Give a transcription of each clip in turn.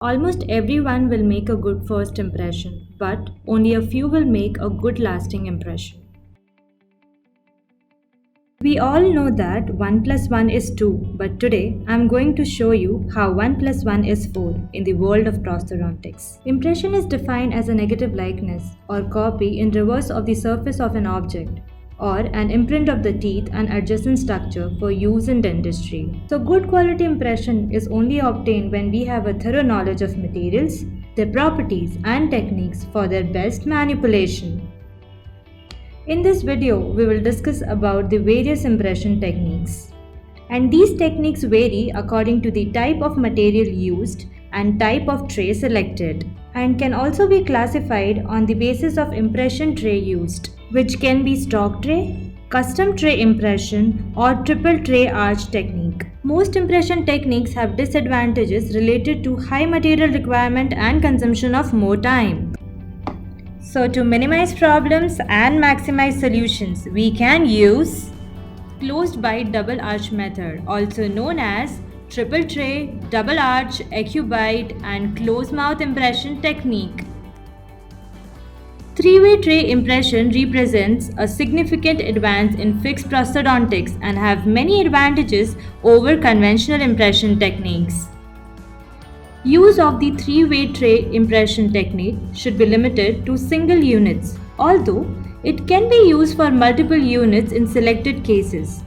Almost everyone will make a good first impression, but only a few will make a good lasting impression. We all know that 1 plus 1 is 2, but today I'm going to show you how 1 plus 1 is 4 in the world of prosthodontics. Impression is defined as a negative likeness or copy in reverse of the surface of an object, or an imprint of the teeth and adjacent structure for use in dentistry. So, good quality impression is only obtained when we have a thorough knowledge of materials, their properties, and techniques for their best manipulation. In this video, we will discuss about the various impression techniques. And these techniques vary according to the type of material used and type of tray selected, and can also be classified on the basis of impression tray used, which can be stock tray, custom tray impression, or triple tray arch technique. Most impression techniques have disadvantages related to high material requirement and consumption of more time. So to minimize problems and maximize solutions, we can use closed bite double arch method, also known as triple tray, double arch, AccuBite, and closed mouth impression technique. Three-way tray impression represents a significant advance in fixed prosthodontics and have many advantages over conventional impression techniques. Use of the three-way tray impression technique should be limited to single units, although it can be used for multiple units in selected cases.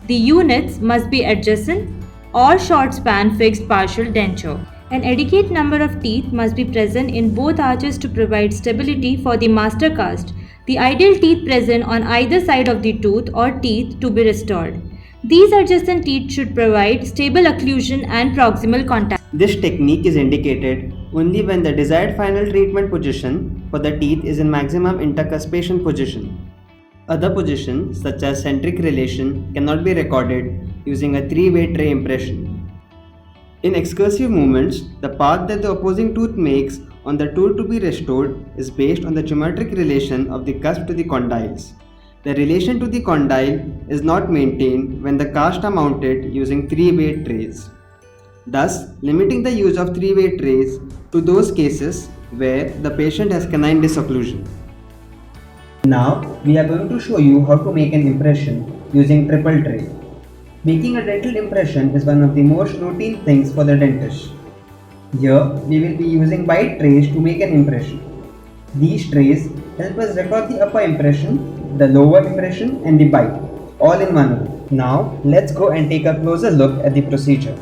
The units must be adjacent or short span fixed partial denture. An adequate number of teeth must be present in both arches to provide stability for the master cast. The ideal teeth present on either side of the tooth or teeth to be restored. These adjacent teeth should provide stable occlusion and proximal contact. This technique is indicated only when the desired final treatment position for the teeth is in maximum intercuspation position. Other positions such as centric relation cannot be recorded using a three-way tray impression. In excursive movements, the path that the opposing tooth makes on the tool to be restored is based on the geometric relation of the cusp to the condyles. The relation to the condyle is not maintained when the casts are mounted using three-way trays, thus limiting the use of three-way trays to those cases where the patient has canine disocclusion. Now we are going to show you how to make an impression using triple tray. Making a dental impression is one of the most routine things for the dentist. Here we will be using bite trays to make an impression. These trays help us record the upper impression, the lower impression and the bite, all in one row. Now let's go and take a closer look at the procedure.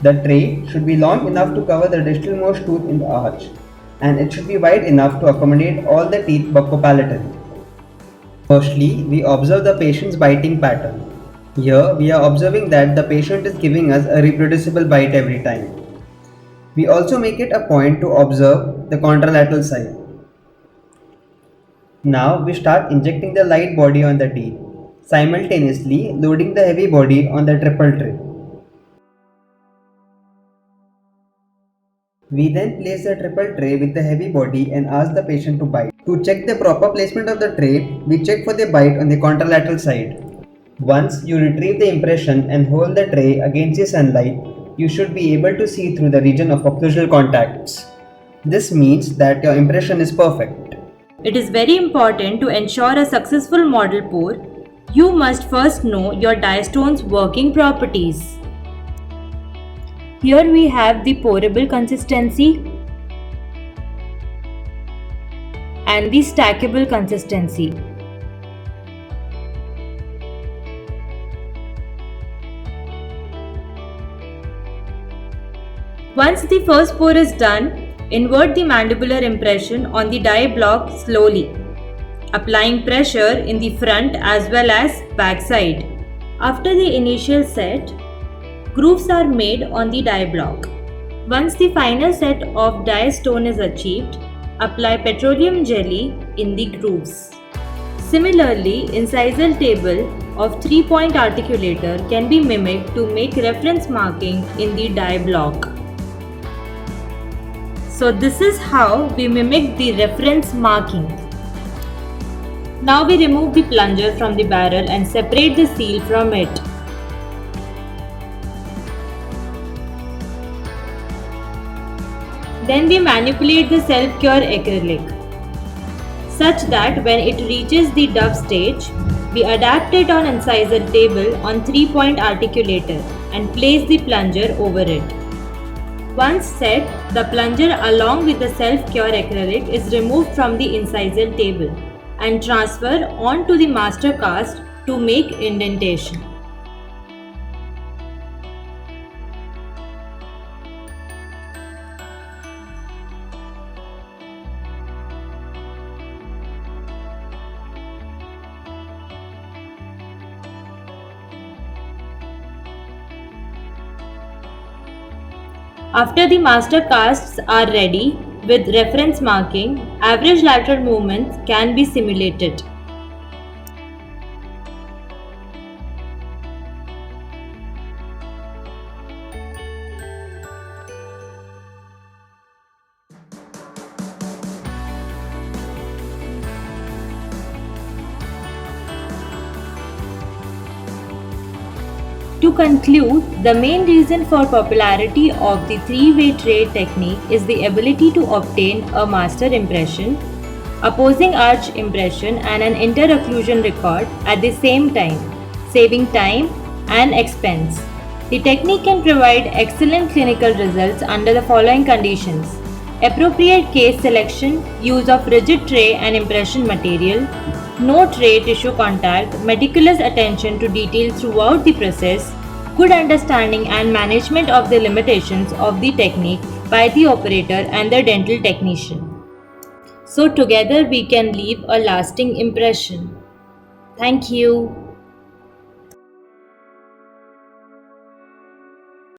The tray should be long enough to cover the distalmost tooth in the arch, and it should be wide enough to accommodate all the teeth buccopalatally. Firstly, we observe the patient's biting pattern. Here we are observing that the patient is giving us a reproducible bite every time. We also make it a point to observe the contralateral side. Now we start injecting the light body on the teeth, simultaneously loading the heavy body on the triple tray. We then place the triple tray with the heavy body and ask the patient to bite. To check the proper placement of the tray, we check for the bite on the contralateral side. Once you retrieve the impression and hold the tray against the sunlight, you should be able to see through the region of occlusal contacts. This means that your impression is perfect. It is very important to ensure a successful model pour. You must first know your diastone's working properties. Here we have the pourable consistency and the stackable consistency. Once the first pour is done, invert the mandibular impression on the die block slowly, applying pressure in the front as well as back side. After the initial set, grooves are made on the die block. Once the final set of diastone is achieved, apply petroleum jelly in the grooves. Similarly, incisal table of 3-point articulator can be mimicked to make reference marking in the die block. So this is how we mimic the reference marking. Now we remove the plunger from the barrel and separate the seal from it. Then we manipulate the self-cure acrylic such that when it reaches the dough stage, we adapt it on incisor table on 3-point articulator and place the plunger over it. Once set, the plunger along with the self-cure acrylic is removed from the incisor table and transferred onto the master cast to make indentation. After the master casts are ready, with reference marking, average lateral movements can be simulated. To conclude, the main reason for popularity of the three-way tray technique is the ability to obtain a master impression, opposing arch impression and an inter-occlusion record at the same time, saving time and expense. The technique can provide excellent clinical results under the following conditions: appropriate case selection, use of rigid tray and impression material, no tray tissue contact, meticulous attention to detail throughout the process, good understanding and management of the limitations of the technique by the operator and the dental technician. So together we can leave a lasting impression. Thank you.